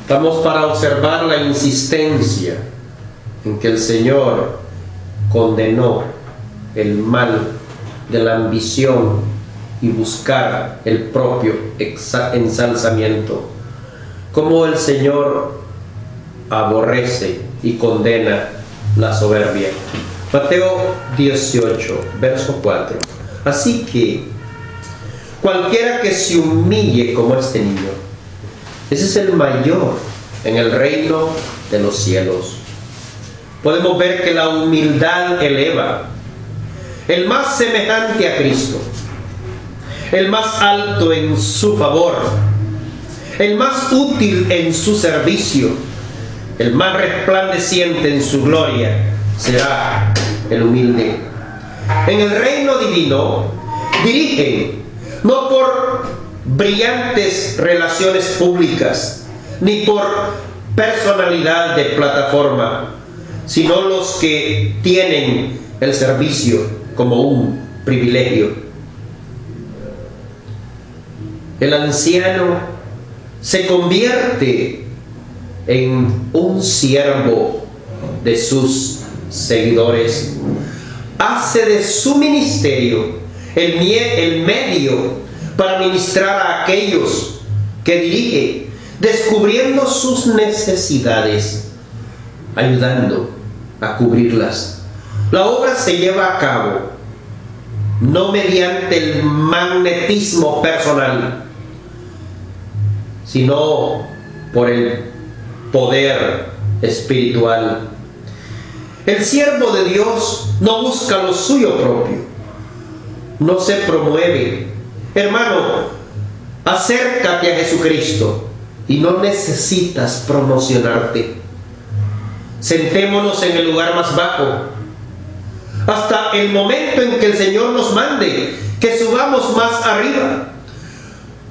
Estamos para observar la insistencia en que el Señor condenó el mal de la ambición y buscar el propio ensalzamiento. Como el Señor aborrece y condena la soberbia. Mateo 18, verso 4. Así que cualquiera que se humille como este niño, ese es el mayor en el reino de los cielos. Podemos ver que la humildad eleva. El más semejante a Cristo, el más alto en su favor, el más útil en su servicio, el más resplandeciente en su gloria, será el humilde. En el reino divino dirigen no por brillantes relaciones públicas ni por personalidad de plataforma, sino los que tienen el servicio como un privilegio. El anciano se convierte en un siervo de sus seguidores. Hace de su ministerio el medio para ministrar a aquellos que dirige, descubriendo sus necesidades, ayudando a cubrirlas. La obra se lleva a cabo no mediante el magnetismo personal, sino por el poder espiritual. El siervo de Dios no busca lo suyo propio, no se promueve. Hermano, acércate a Jesucristo y no necesitas promocionarte. Sentémonos en el lugar más bajo hasta el momento en que el Señor nos mande que subamos más arriba.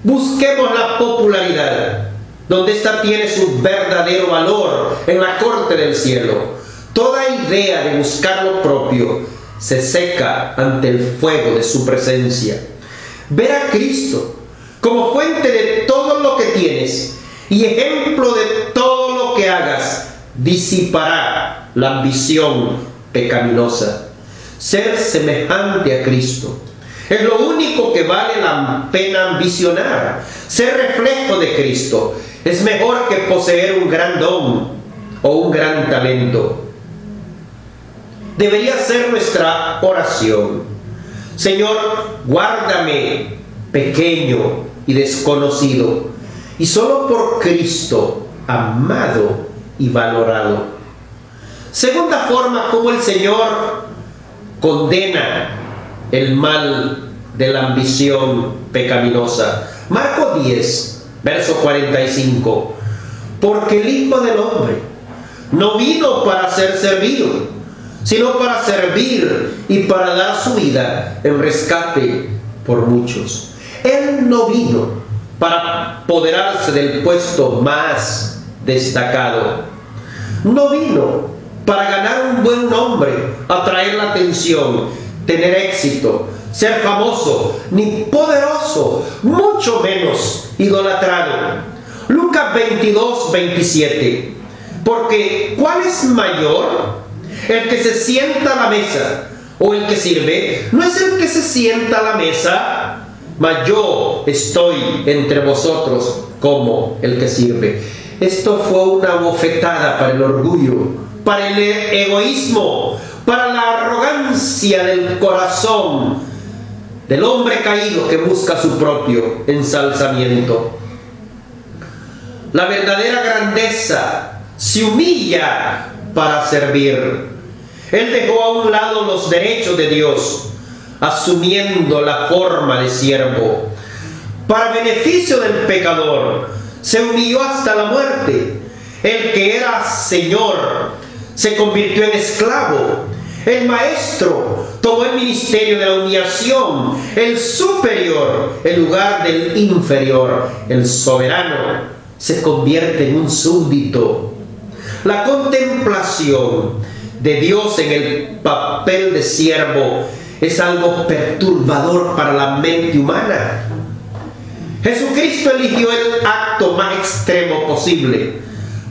Busquemos la popularidad, donde ésta tiene su verdadero valor, en la corte del cielo. Toda idea de buscar lo propio se seca ante el fuego de su presencia. Ver a Cristo como fuente de todo lo que tienes y ejemplo de todo lo que hagas disipará la ambición pecaminosa. Ser semejante a Cristo es lo único que vale la pena ambicionar. Ser reflejo de Cristo es mejor que poseer un gran don o un gran talento. Debería ser nuestra oración: Señor, guárdame pequeño y desconocido, y solo por Cristo amado y valorado. Segunda forma como el Señor condena el mal de la ambición pecaminosa. Marcos 10, verso 45. Porque el Hijo del Hombre no vino para ser servido, sino para servir y para dar su vida en rescate por muchos. Él no vino para apoderarse del puesto más destacado. No vino para ganar un buen nombre, atraer la atención, tener éxito, ser famoso, ni poderoso, mucho menos idolatrado. Lucas 22, 27. Porque ¿cuál es mayor? ¿El que se sienta a la mesa o el que sirve? No es el que se sienta a la mesa, mas yo estoy entre vosotros como el que sirve. Esto fue una bofetada para el orgullo, para el egoísmo, para la arrogancia del corazón del hombre caído que busca su propio ensalzamiento. La verdadera grandeza se humilla para servir. Él dejó a un lado los derechos de Dios, asumiendo la forma de siervo. Para beneficio del pecador, se humilló hasta la muerte. El que era Señor se convirtió en esclavo. El maestro tomó el ministerio de la humillación. El superior, el lugar del inferior. El soberano se convierte en un súbdito. La contemplación de Dios en el papel de siervo es algo perturbador para la mente humana. Jesucristo eligió el acto más extremo posible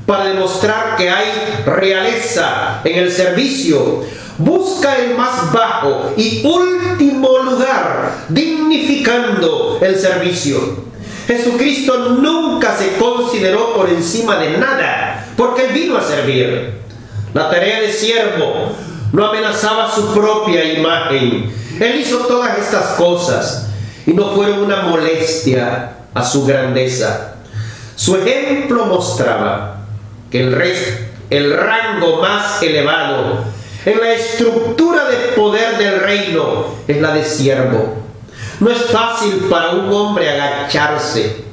para demostrar que hay realeza en el servicio, busca el más bajo y último lugar, dignificando el servicio. Jesucristo nunca se consideró por encima de nada, porque Él vino a servir. La tarea de siervo no amenazaba su propia imagen. Él hizo todas estas cosas y no fueron una molestia a su grandeza. Su ejemplo mostraba que el rango más elevado en la estructura de poder del reino es la de siervo. No es fácil para un hombre agacharse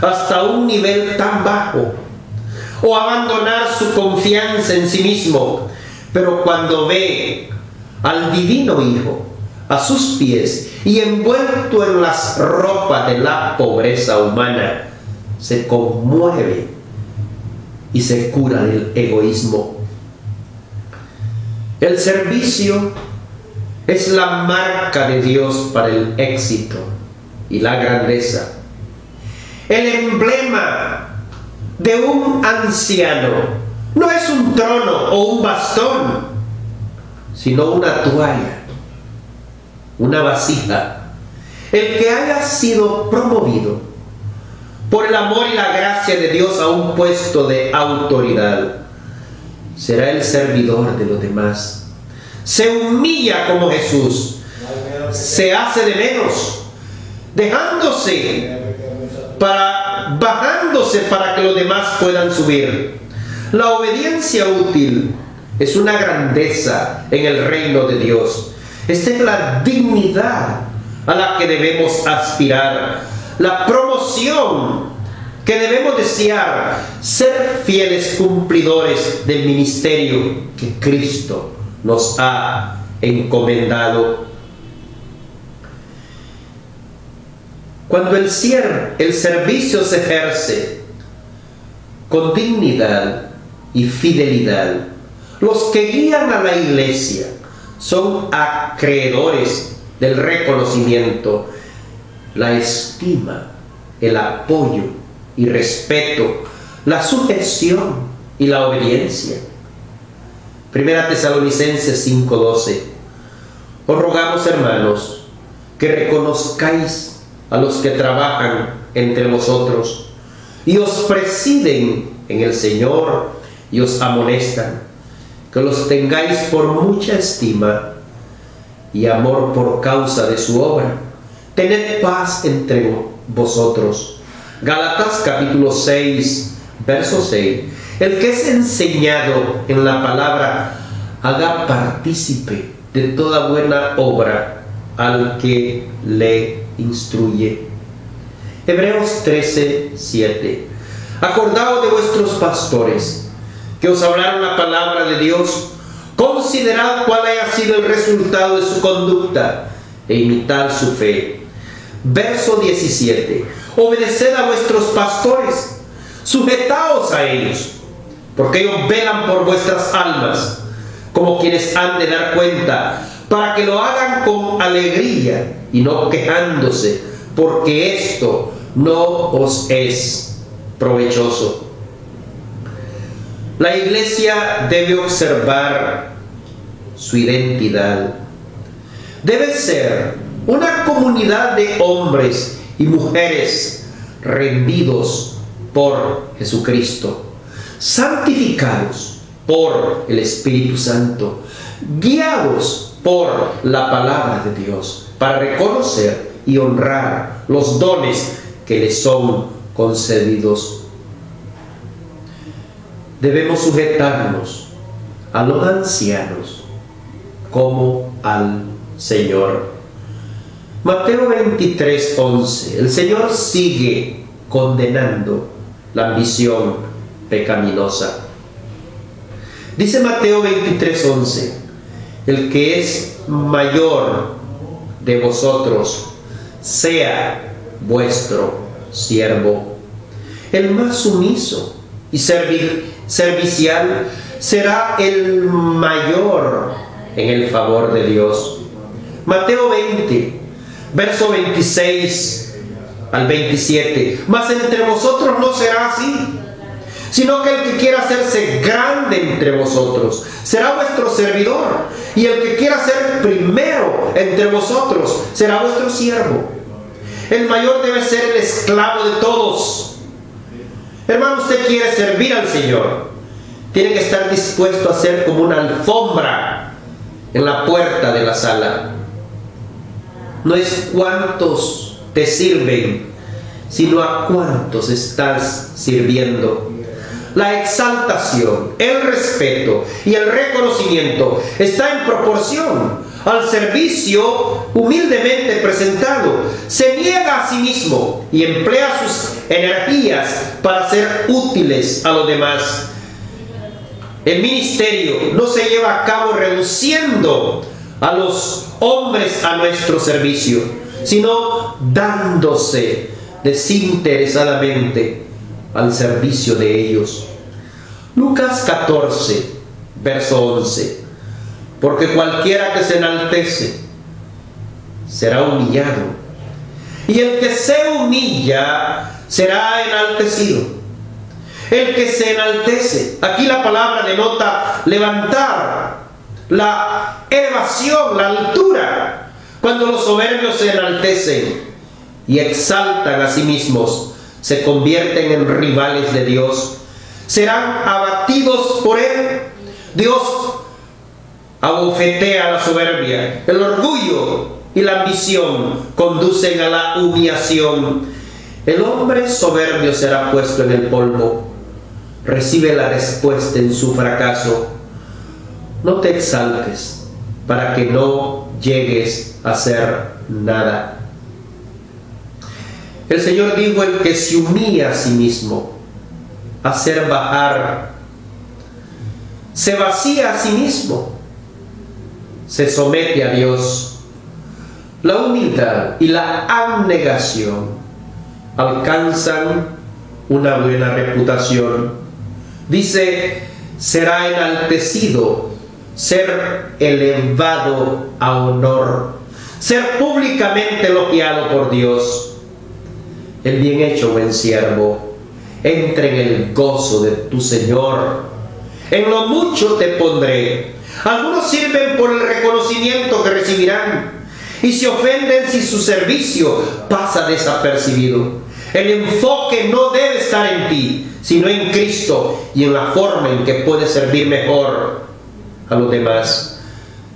hasta un nivel tan bajo o abandonar su confianza en sí mismo, pero cuando ve al divino Hijo a sus pies y envuelto en las ropas de la pobreza humana, se conmueve y se cura del egoísmo. El servicio es la marca de Dios para el éxito y la grandeza. El emblema de un anciano no es un trono o un bastón, sino una toalla, una vasija. El que haya sido promovido por el amor y la gracia de Dios a un puesto de autoridad será el servidor de los demás. Se humilla como Jesús, se hace de menos, bajándose para que los demás puedan subir. La obediencia útil es una grandeza en el reino de Dios. Esta es la dignidad a la que debemos aspirar, la promoción que debemos desear, ser fieles cumplidores del ministerio que Cristo nos ha encomendado. Cuando el servicio se ejerce con dignidad y fidelidad, los que guían a la iglesia son acreedores del reconocimiento, la estima, el apoyo y respeto, la sujeción y la obediencia. Primera Tesalonicenses 5:12. Os rogamos, hermanos, que reconozcáis a los que trabajan entre vosotros y os presiden en el Señor y os amonestan, que los tengáis por mucha estima y amor por causa de su obra. Tened paz entre vosotros. Gálatas capítulo 6, verso 6. El que es enseñado en la palabra, haga partícipe de toda buena obra al que le instruye. Hebreos 13, 7. Acordaos de vuestros pastores, que os hablaron la palabra de Dios. Considerad cuál haya sido el resultado de su conducta e imitad su fe. Verso 17. Obedeced a vuestros pastores, sujetaos a ellos, porque ellos velan por vuestras almas, como quienes han de dar cuenta, para que lo hagan con alegría y no quejándose, porque esto no os es provechoso. La iglesia debe observar su identidad. Debe ser una comunidad de hombres y mujeres rendidos por Jesucristo, santificados por el Espíritu Santo, guiados por la palabra de Dios, para reconocer y honrar los dones que les son concedidos. Debemos sujetarnos a los ancianos como al Señor. Mateo 23, 11. El Señor sigue condenando la ambición pecaminosa. Dice Mateo 23, 11. El que es mayor de vosotros sea vuestro siervo. El más sumiso y servicial será el mayor en el favor de Dios. Mateo 20, verso 26 al 27. Mas entre vosotros no será así, sino que el que quiera hacerse grande entre vosotros será vuestro servidor, y el que quiera ser primero entre vosotros será vuestro siervo. El mayor debe ser el esclavo de todos. Hermano, usted quiere servir al Señor, tiene que estar dispuesto a ser como una alfombra en la puerta de la sala. No es cuántos te sirven, sino a cuántos estás sirviendo. La exaltación, el respeto y el reconocimiento está en proporción al servicio humildemente presentado. Se niega a sí mismo y emplea sus energías para ser útiles a los demás. El ministerio no se lleva a cabo reduciendo a los hombres a nuestro servicio, sino dándose desinteresadamente al servicio de ellos. Lucas 14, verso 11. Porque cualquiera que se enaltece será humillado, y el que se humilla será enaltecido. El que se enaltece, aquí la palabra denota levantar, la elevación, la altura. Cuando los soberbios se enaltecen y exaltan a sí mismos, se convierten en rivales de Dios. Serán abatidos por él. Dios abofetea la soberbia. El orgullo y la ambición conducen a la humillación. El hombre soberbio será puesto en el polvo. Recibe la respuesta en su fracaso. No te exaltes para que no llegues a hacer nada. El Señor dijo: el que se humilla a sí mismo, hacer bajar, se vacía a sí mismo, se somete a Dios. La humildad y la abnegación alcanzan una buena reputación. Dice: será enaltecido, ser elevado a honor, ser públicamente elogiado por Dios. El bien hecho, buen siervo, entra en el gozo de tu Señor. En lo mucho te pondré. Algunos sirven por el reconocimiento que recibirán y se ofenden si su servicio pasa desapercibido. El enfoque no debe estar en ti, sino en Cristo y en la forma en que puedes servir mejor a los demás.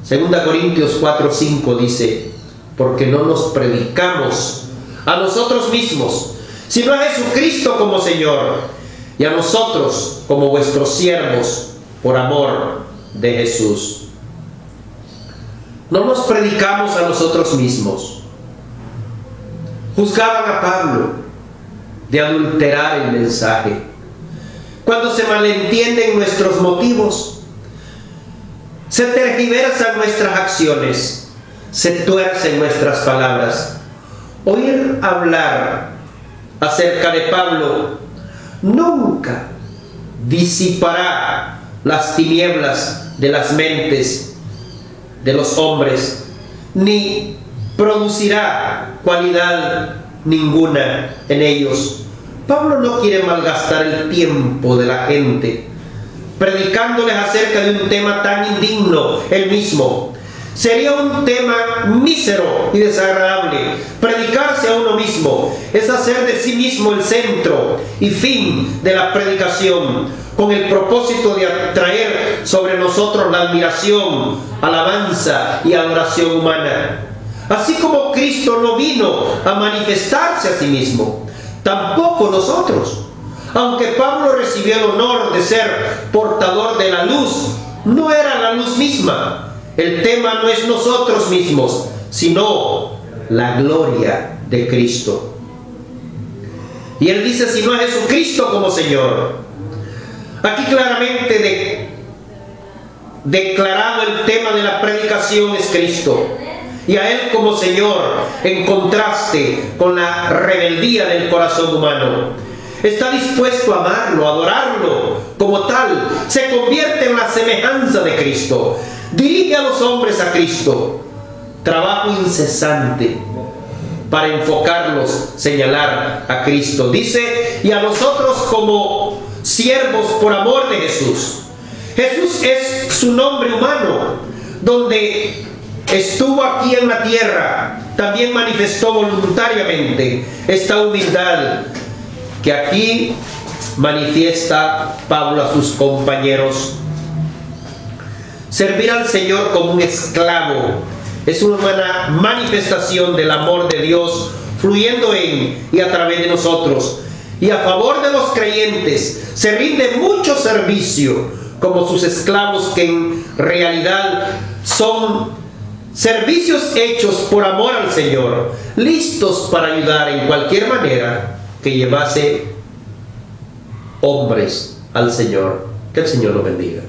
2 Corintios 4:5 dice: porque no nos predicamos a nosotros mismos, sino a Jesucristo como Señor, y a nosotros como vuestros siervos por amor de Jesús. No nos predicamos a nosotros mismos. Juzgaban a Pablo de adulterar el mensaje. Cuando se malentienden nuestros motivos, se tergiversan nuestras acciones, se tuercen nuestras palabras. Oír hablar acerca de Pablo nunca disipará las tinieblas de las mentes de los hombres, ni producirá cualidad ninguna en ellos. Pablo no quiere malgastar el tiempo de la gente predicándoles acerca de un tema tan indigno él mismo. Sería un tema mísero y desagradable. Predicarse a uno mismo es hacer de sí mismo el centro y fin de la predicación, con el propósito de atraer sobre nosotros la admiración, alabanza y adoración humana. Así como Cristo no vino a manifestarse a sí mismo, tampoco nosotros. Aunque Pablo recibió el honor de ser portador de la luz, no era la luz misma. El tema no es nosotros mismos, sino la gloria de Cristo. Y él dice: sino a Jesucristo como Señor. Aquí claramente declarado el tema de la predicación es Cristo, y a Él como Señor, en contraste con la rebeldía del corazón humano. Está dispuesto a amarlo, a adorarlo como tal. Se convierte en la semejanza de Cristo. Dirige a los hombres a Cristo. Trabajo incesante para enfocarlos, señalar a Cristo. Dice: y a nosotros como siervos por amor de Jesús. Jesús es su nombre humano, donde estuvo aquí en la tierra, también manifestó voluntariamente esta humildad que aquí manifiesta Pablo a sus compañeros. Servir al Señor como un esclavo es una manifestación del amor de Dios fluyendo en y a través de nosotros. Y a favor de los creyentes se rinde mucho servicio como sus esclavos, que en realidad son servicios hechos por amor al Señor, listos para ayudar en cualquier manera que llevase hombres al Señor. Que el Señor lo bendiga.